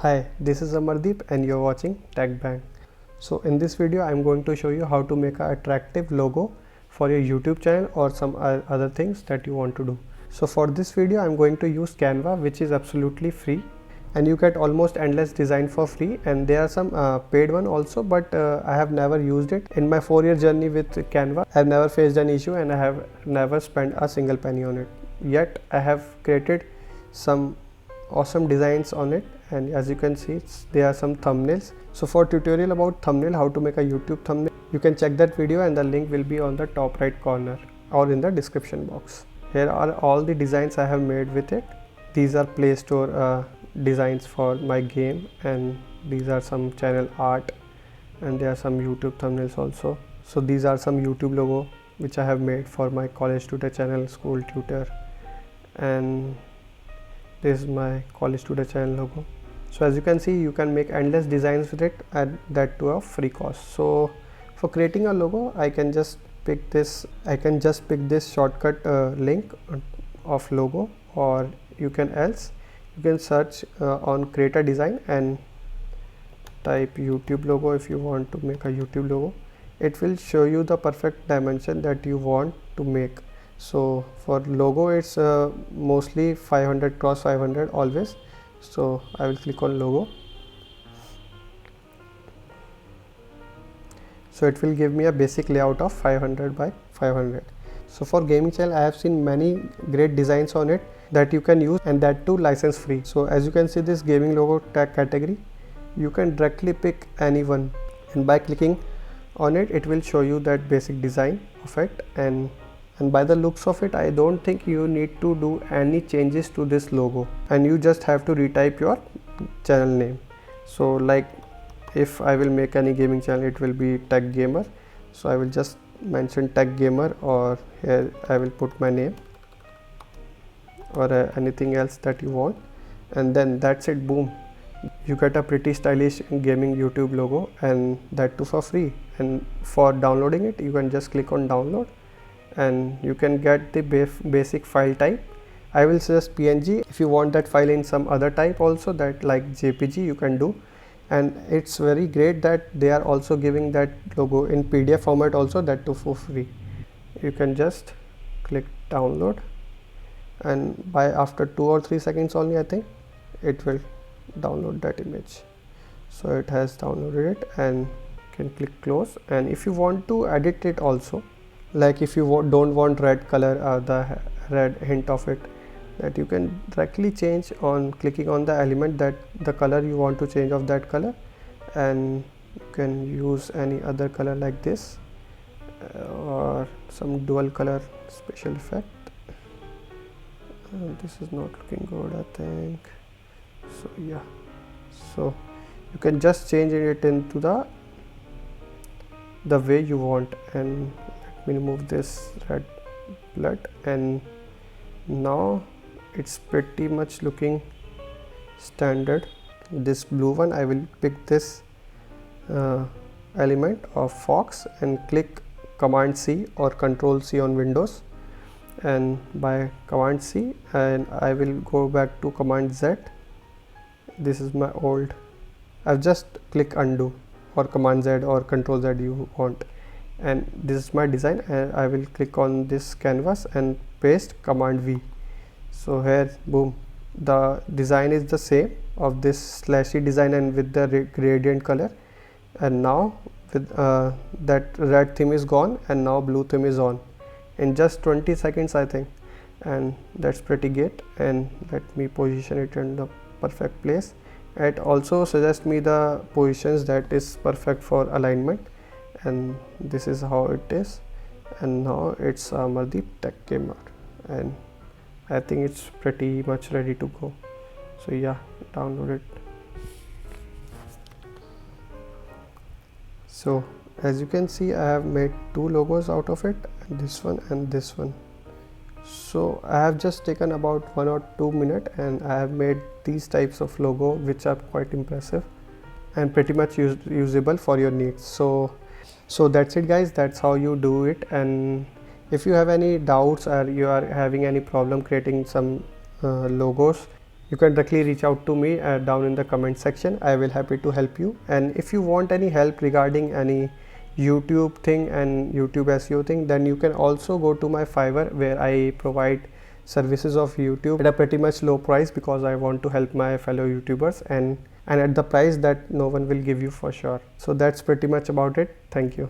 Hi, this is Amardeep and you're watching Tech Bang. So in this video I'm going to show you how to make an attractive logo for your YouTube channel or some other things that you want to do. So for this video I'm going to use Canva, which is absolutely free, and you get almost endless design for free, and there are some paid one also, but I have never used it. In my 4-year journey with Canva, I have never faced an issue and I have never spent a single penny on it. Yet I have created some awesome designs on it, and as you can see there are some thumbnails. So for tutorial about thumbnail, how to make a YouTube thumbnail, you can check that video and the link will be on the top right corner or in the description box. Here are all the designs I have made with it. These are Play Store designs for my game, and these are some channel art, and there are some YouTube thumbnails also. So these are some YouTube logo which I have made for my college tutor channel, school tutor, and this is my college tutor channel logo. So as you can see, you can make endless designs with it, and that to a free cost. So for creating a logo, I can just pick this shortcut link of logo, or you can search on create a design and type YouTube logo. If you want to make a YouTube logo, it will show you the perfect dimension that you want to make. So for logo, it's mostly 500 cross 500 always. So I will click on logo. So it will give me a basic layout of 500 by 500. So for gaming channel, I have seen many great designs on it that you can use, and that too license free. So as you can see, this gaming logo tag category, you can directly pick any one, and by clicking on it, it will show you that basic design of it, and by the looks of it, I don't think you need to do any changes to this logo, and you just have to retype your channel name. So like if I will make any gaming channel, it will be Tech Gamer. So I will just mention Tech Gamer, or here I will put my name, or anything else that you want, and then that's it. Boom, you get a pretty stylish gaming YouTube logo, and that too for free. And for downloading it, you can just click on download, and you can get the basic file type. I will suggest PNG. If you want that file in some other type also, that like JPG, you can do. And it's very great that they are also giving that logo in PDF format also, that too for free. You can just click download, and by after 2 or 3 seconds only, I think it will download that image. So it has downloaded it, and you can click close. And if you want to edit it also, like if you don't want red color, the red hint of it, that you can directly change on clicking on the element, that the color you want to change of that color, and you can use any other color like this, or some dual color special effect. This is not looking good, I think. So yeah, so you can just change it into the way you want. And let me remove this red blood, and now it's pretty much looking standard. This blue one, I will pick this element of fox and click Command C or Control C on Windows, and by Command C, and I will go back to Command Z. This is my old, I've just click undo, or Command Z or Control Z you want, and this is my design. And I will click on this canvas and paste Command V. So here, boom, the design is the same of this slashy design and with the gradient color, and now with that red theme is gone, and now blue theme is on in just 20 seconds, I think. And that's pretty good. And let me position it in the perfect place. It also suggests me the positions that is perfect for alignment, and this is how it is. And now it's Amardeep Tech Gamer, and I think it's pretty much ready to go. So yeah, download it. So as you can see, I have made 2 logos out of it, this one and this one. So I have just taken about 1 or 2 minutes, and I have made these types of logo, which are quite impressive and pretty much usable for your needs. So that's it guys, that's how you do it. And if you have any doubts, or you are having any problem creating some logos, you can directly reach out to me down in the comment section. I will happy to help you. And if you want any help regarding any YouTube thing and YouTube SEO thing, then you can also go to my Fiverr, where I provide services of YouTube at a pretty much low price, because I want to help my fellow YouTubers and at the price that no one will give you for sure. So that's pretty much about it. Thank you.